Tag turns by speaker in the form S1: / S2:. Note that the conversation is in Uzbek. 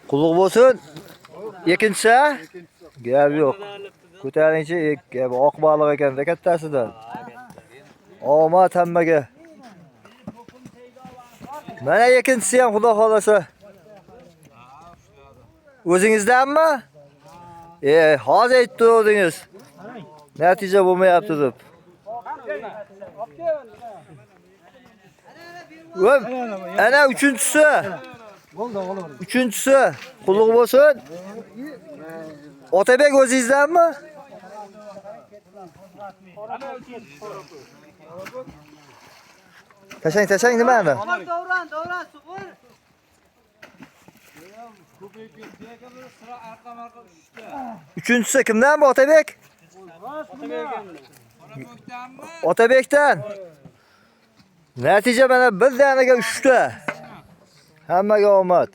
S1: Qutlug' bo'lsin. Ikkinchisi? Gap yo'q. Ko'taringchi, gap oq baliq ekan-da kattasidan. Omad hammaga. Mana ikkinchisi ham xudo xolasa. O'zingizdanmi? Hozir aytdingiz. Natija bo'lmayapti deb. Ana uchinchisi. Uchinchisi. Qutlug' bo'lsin. Otabek o'zingizdanmi? Tashang nimani?
S2: Davron, sug'ur.
S1: Uchinchisi kimdan bu Otabek? Otabekdan. Natija mana bir danaga 3 ta. Hammaga omad.